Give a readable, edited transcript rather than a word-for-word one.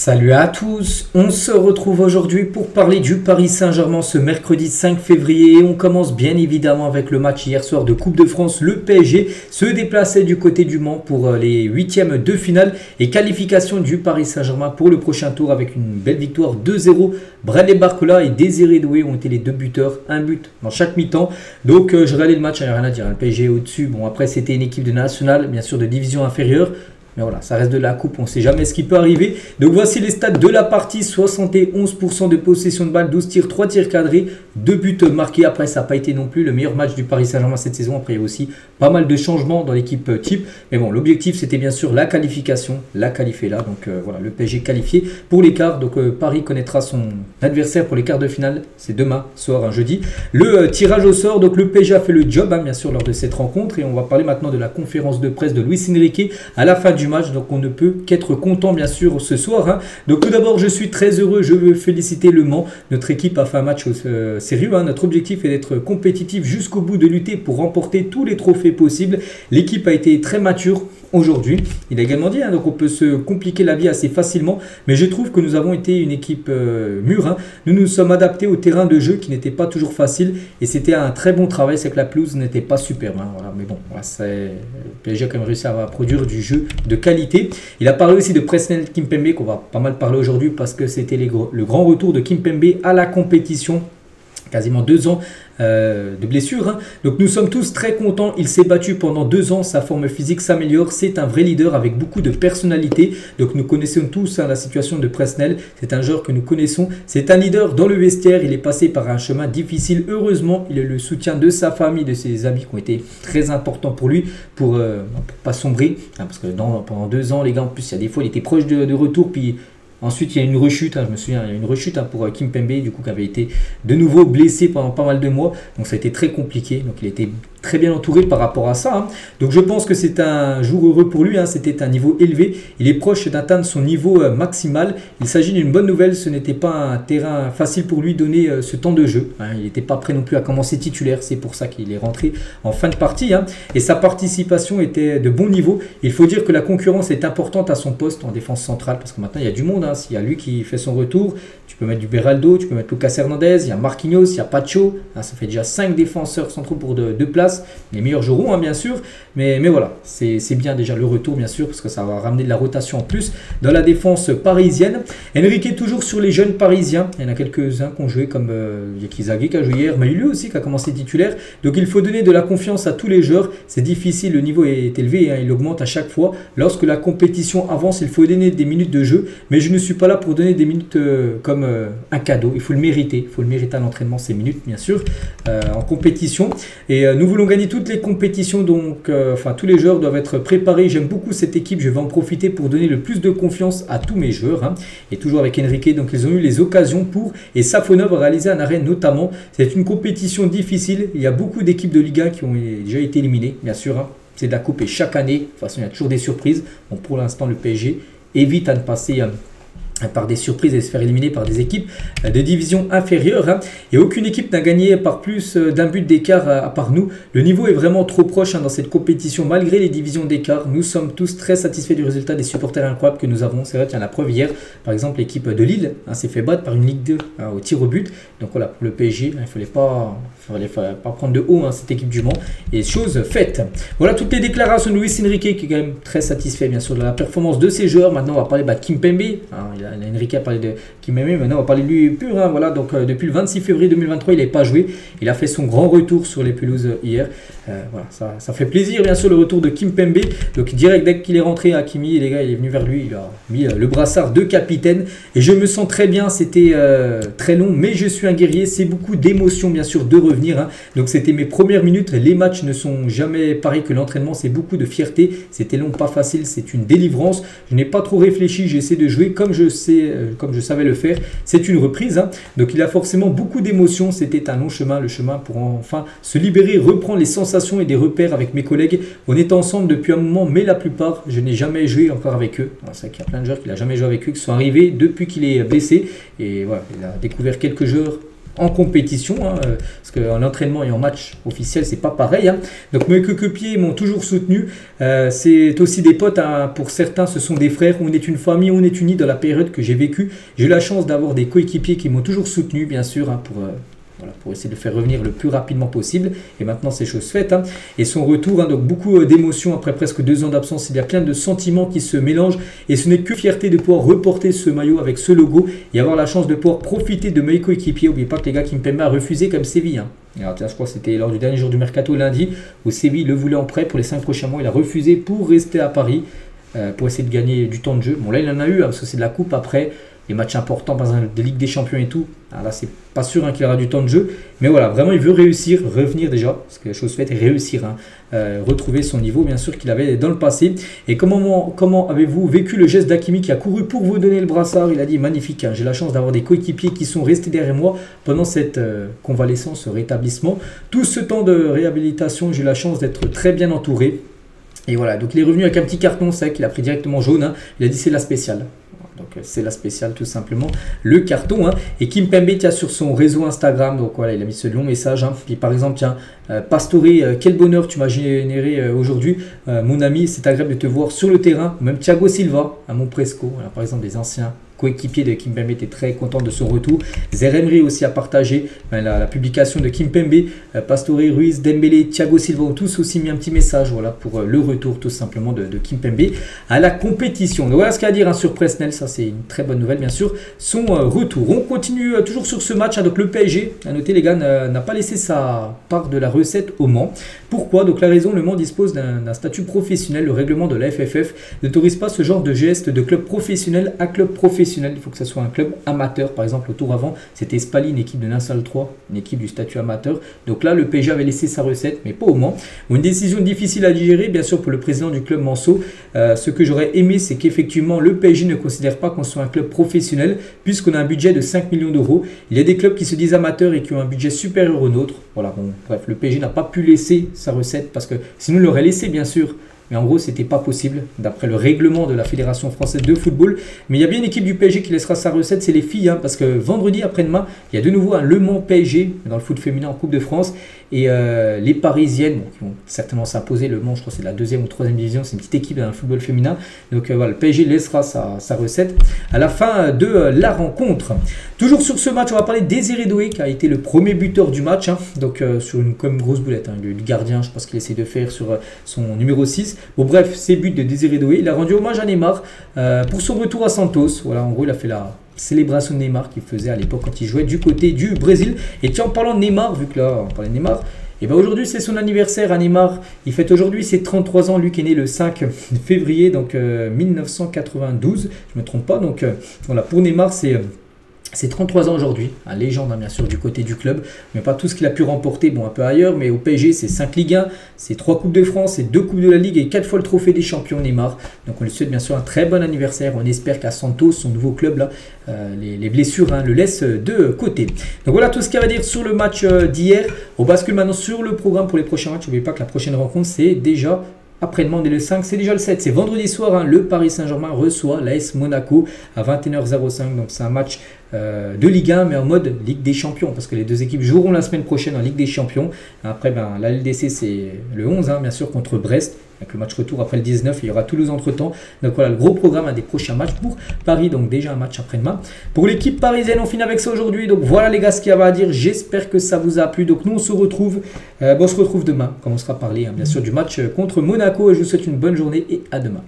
Salut à tous, on se retrouve aujourd'hui pour parler du Paris Saint-Germain ce mercredi 5 février. On commence bien évidemment avec le match hier soir de Coupe de France. Le PSG se déplaçait du côté du Mans pour les huitièmes de finale et qualification du Paris Saint-Germain pour le prochain tour avec une belle victoire 2-0. Bradley Barcola et Désiré Doué ont été les deux buteurs, un but dans chaque mi-temps. Donc je regardais le match, il n'y a rien à dire, le PSG est au-dessus. Bon, après c'était une équipe de nationale, bien sûr de division inférieure. Mais voilà, ça reste de la coupe, on ne sait jamais ce qui peut arriver. Donc voici les stats de la partie. 71% de possession de balle, 12 tirs, 3 tirs cadrés, 2 buts marqués. Après, ça n'a pas été non plus le meilleur match du Paris Saint-Germain cette saison. Après, il y a aussi pas mal de changements dans l'équipe type. Mais bon, l'objectif, c'était bien sûr la qualification. La qualifier là. Donc voilà, le PSG qualifié pour les quarts. Donc Paris connaîtra son adversaire pour les quarts de finale. C'est demain soir, un jeudi. Le tirage au sort. Donc le PSG a fait le job, bien sûr, lors de cette rencontre. Et on va parler maintenant de la conférence de presse de Luis Enrique à la fin du match, donc on ne peut qu'être content bien sûr ce soir. Donc tout d'abord je suis très heureux, je veux féliciter Le Mans, notre équipe a fait un match sérieux, notre objectif est d'être compétitif jusqu'au bout, de lutter pour remporter tous les trophées possibles. L'équipe a été très mature aujourd'hui, il a également dit, donc on peut se compliquer la vie assez facilement, mais je trouve que nous avons été une équipe mûre, nous nous sommes adaptés au terrain de jeu qui n'était pas toujours facile et c'était un très bon travail, c'est que la pelouse n'était pas superbe, voilà. Mais bon, voilà, le PSG a quand même réussi à produire du jeu de qualité. Il a parlé aussi de Presnel Kimpembe qu'on va pas mal parler aujourd'hui parce que c'était le grand retour de Kimpembe à la compétition. Quasiment 2 ans de blessure. Donc nous sommes tous très contents. Il s'est battu pendant 2 ans. Sa forme physique s'améliore. C'est un vrai leader avec beaucoup de personnalité. Donc nous connaissons tous la situation de Presnel. C'est un joueur que nous connaissons. C'est un leader dans le vestiaire. Il est passé par un chemin difficile. Heureusement, il a le soutien de sa famille, de ses amis qui ont été très importants pour lui pour pas sombrer. Parce que pendant 2 ans, les gars, en plus, il y a des fois, il était proche de retour. Puis ensuite, il y a une rechute, je me souviens, il y a une rechute pour Kimpembe, du coup, qui avait été de nouveau blessé pendant pas mal de mois. Donc, ça a été très compliqué. Donc, il était très bien entouré par rapport à ça. Donc, je pense que c'est un jour heureux pour lui. C'était un niveau élevé. Il est proche d'atteindre son niveau maximal. Il s'agit d'une bonne nouvelle. Ce n'était pas un terrain facile pour lui donner ce temps de jeu. Il n'était pas prêt non plus à commencer titulaire. C'est pour ça qu'il est rentré en fin de partie. Et sa participation était de bon niveau. Il faut dire que la concurrence est importante à son poste en défense centrale parce que maintenant, il y a du monde. S'il y a lui qui fait son retour, tu peux mettre du Beraldo, tu peux mettre Lucas Hernandez, il y a Marquinhos, il y a Pacho. Ça fait déjà 5 défenseurs centraux pour 2 places. Les meilleurs joueront, bien sûr. Mais voilà, c'est bien déjà le retour, bien sûr, parce que ça va ramener de la rotation en plus dans la défense parisienne. Enrique est toujours sur les jeunes parisiens. Il y en a quelques-uns qui ont joué, comme Yakizagi qui a joué hier, mais lui aussi qui a commencé titulaire. Donc il faut donner de la confiance à tous les joueurs. C'est difficile, le niveau est élevé, il augmente à chaque fois. Lorsque la compétition avance, il faut donner des minutes de jeu. Mais je ne suis pas là pour donner des minutes comme un cadeau. Il faut le mériter. Il faut le mériter à l'entraînement, ces minutes, bien sûr, en compétition. Et nous voulons gagner toutes les compétitions, donc tous les joueurs doivent être préparés. J'aime beaucoup cette équipe. Je vais en profiter pour donner le plus de confiance à tous mes joueurs. Et toujours avec Enrique, donc ils ont eu les occasions pour. Et Safonov a réalisé un arrêt notamment. C'est une compétition difficile. Il y a beaucoup d'équipes de Ligue 1 qui ont déjà été éliminées, bien sûr. C'est de la coupe et chaque année, de toute façon, il y a toujours des surprises. Bon, pour l'instant, le PSG évite à ne passer par des surprises et se faire éliminer par des équipes de division inférieure. Et aucune équipe n'a gagné par plus d'un but d'écart à part nous. Le niveau est vraiment trop proche dans cette compétition malgré les divisions d'écart. Nous sommes tous très satisfaits du résultat des supporters incroyables que nous avons. C'est vrai qu'il y a la preuve hier. Par exemple, l'équipe de Lille s'est fait battre par une Ligue 2 au tir au but. Donc voilà, pour le PSG, il ne fallait pas prendre de haut cette équipe du Mans. Et chose faite. Voilà toutes les déclarations de Luis Enrique qui est quand même très satisfait bien sûr de la performance de ses joueurs. Maintenant, on va parler de Kimpembe. Enrique a parlé de Kimpembe, maintenant on va parler de lui pur. Voilà, donc depuis le 26 février 2023, il n'est pas joué. Il a fait son grand retour sur les pelouses hier. Voilà, ça fait plaisir, bien sûr, le retour de Kimpembe. Donc direct, dès qu'il est rentré, Hakimi, les gars, il est venu vers lui. Il a mis le brassard de capitaine. Et je me sens très bien. C'était très long, mais je suis un guerrier. C'est beaucoup d'émotion, bien sûr, de revenir. Donc c'était mes premières minutes. Les matchs ne sont jamais pareils que l'entraînement. C'est beaucoup de fierté. C'était long, pas facile. C'est une délivrance. Je n'ai pas trop réfléchi. J'essaie de jouer comme je savais le faire. C'est une reprise. Donc il a forcément beaucoup d'émotions. C'était un long chemin, le chemin pour enfin se libérer, reprendre les sensations et des repères avec mes collègues. On est ensemble depuis un moment, mais la plupart, je n'ai jamais joué encore avec eux. C'est vrai qu'il y a plein de joueurs qui n'ont jamais joué avec eux, qui sont arrivés depuis qu'il est blessé. Et voilà, il a découvert quelques joueurs en compétition, hein, parce qu'en entraînement et en match officiel, c'est pas pareil. Hein. Donc mes coéquipiers m'ont toujours soutenu. C'est aussi des potes, hein, pour certains, ce sont des frères. On est une famille, on est unis dans la période que j'ai vécue. J'ai eu la chance d'avoir des coéquipiers qui m'ont toujours soutenu, bien sûr, hein, pour essayer de faire revenir le plus rapidement possible. Et maintenant, c'est chose faite. Hein. Et son retour, hein, donc beaucoup d'émotions après presque 2 ans d'absence. Il y a plein de sentiments qui se mélangent. Et ce n'est que fierté de pouvoir reporter ce maillot avec ce logo et avoir la chance de pouvoir profiter de mes coéquipiers. N'oubliez pas que les gars Kimpembe a refusé comme Séville. Hein. Alors, je crois que c'était lors du dernier jour du mercato lundi où Séville le voulait en prêt pour les 5 prochains mois. Il a refusé pour rester à Paris pour essayer de gagner du temps de jeu. Bon, là, il en a eu, hein, parce que c'est de la coupe après. Les matchs importants, par exemple, de Ligue des Champions et tout. Alors là, c'est pas sûr, hein, qu'il aura du temps de jeu. Mais voilà, vraiment, il veut réussir, revenir déjà. Parce que la chose faite est réussir. Hein, retrouver son niveau, bien sûr, qu'il avait dans le passé. Et comment avez-vous vécu le geste d'Hakimi qui a couru pour vous donner le brassard? Il a dit magnifique. Hein, j'ai la chance d'avoir des coéquipiers qui sont restés derrière moi pendant cette convalescence, ce rétablissement. Tout ce temps de réhabilitation, j'ai eu la chance d'être très bien entouré. Et voilà, donc il est revenu avec un petit carton sec. Il a pris directement jaune. Hein, il a dit c'est la spéciale. Donc c'est la spéciale tout simplement, le carton. Hein. Et Kimpembe, tiens, sur son réseau Instagram, donc voilà, il a mis ce long message. Hein. Puis par exemple, tiens, Pastore, quel bonheur tu m'as généré aujourd'hui, mon ami, c'est agréable de te voir sur le terrain. Même Thiago Silva à Montpresco, voilà, par exemple des anciens coéquipier de Kimpembe était très content de son retour. Zeremri aussi a partagé la publication de Kimpembe. Pastore, Ruiz, Dembélé, Thiago Silva ont tous aussi mis un petit message, voilà, pour le retour tout simplement de Kimpembe à la compétition. Donc voilà ce qu'il y a à dire, hein, sur Presnel, ça c'est une très bonne nouvelle bien sûr, son retour. On continue toujours sur ce match, hein, donc le PSG, à noter les gars, n'a pas laissé sa part de la recette au Mans. Pourquoi? Donc la raison, le Mans dispose d'un statut professionnel. Le règlement de la FFF n'autorise pas ce genre de geste de club professionnel à club professionnel. Il faut que ce soit un club amateur. Par exemple, au tour avant, c'était Spali, une équipe de Nassal 3, une équipe du statut amateur. Donc là, le PSG avait laissé sa recette, mais pas au Mans. Une décision difficile à digérer, bien sûr, pour le président du club Manceau. Ce que j'aurais aimé, c'est qu'effectivement, le PSG ne considère pas qu'on soit un club professionnel, puisqu'on a un budget de 5 millions d'euros. Il y a des clubs qui se disent amateurs et qui ont un budget supérieur au nôtre. Voilà, bon, bref, le PSG n'a pas pu laisser sa recette, parce que sinon, il l'aurait laissé, bien sûr. Mais en gros, ce n'était pas possible, d'après le règlement de la Fédération française de football. Mais il y a bien une équipe du PSG qui laissera sa recette, c'est les filles. Hein, parce que vendredi, après-demain, il y a de nouveau un Le Mans PSG dans le foot féminin en Coupe de France. Et les Parisiennes, bon, qui vont certainement s'imposer. Le Mans, je crois que c'est la 2e ou 3e division. C'est une petite équipe dans le football féminin. Donc voilà, le PSG laissera sa recette à la fin de la rencontre. Toujours sur ce match, on va parler de Désiré Doué, qui a été le premier buteur du match. Hein, donc sur comme grosse boulette, hein, le gardien, je pense qu'il essaie de faire sur son numéro 6. Bon bref, c'est but de Désiré Doué. Il a rendu hommage à Neymar pour son retour à Santos. Voilà, en gros, il a fait la célébration de Neymar qu'il faisait à l'époque quand il jouait du côté du Brésil. Et tiens, en parlant de Neymar, vu que là, on parlait de Neymar, et bien aujourd'hui, c'est son anniversaire à Neymar. Il fête aujourd'hui ses 33 ans. Lui qui est né le 5 février donc 1992. Je ne me trompe pas. Donc voilà, pour Neymar, c'est 33 ans aujourd'hui, un légende, hein, bien sûr, du côté du club, mais pas tout ce qu'il a pu remporter, bon, un peu ailleurs, mais au PSG, c'est 5 Ligue 1, c'est 3 Coupes de France, c'est 2 Coupes de la Ligue et 4 fois le trophée des champions Neymar. Donc on lui souhaite bien sûr un très bon anniversaire. On espère qu'à Santos, son nouveau club, là, les blessures, hein, le laissent de côté. Donc voilà tout ce qu'il y a à dire sur le match d'hier. On bascule maintenant sur le programme pour les prochains matchs. N'oubliez pas que la prochaine rencontre, c'est déjà après-demain, on est le 5, c'est déjà le 7, c'est vendredi soir, hein, le Paris Saint-Germain reçoit l'AS Monaco à 21h05, donc c'est un match de Ligue 1 mais en mode Ligue des Champions, parce que les deux équipes joueront la semaine prochaine en Ligue des Champions. Après, la LDC c'est le 11, hein, bien sûr, contre Brest, avec le match retour après le 19, il y aura Toulouse entre temps. Donc voilà le gros programme, des prochains matchs pour Paris, donc déjà un match après-demain. Pour l'équipe parisienne, on finit avec ça aujourd'hui. Donc voilà les gars ce qu'il y avait à dire, j'espère que ça vous a plu. Donc nous on se retrouve demain, quand on sera parlé, hein, bien sûr, du match contre Monaco, et je vous souhaite une bonne journée et à demain.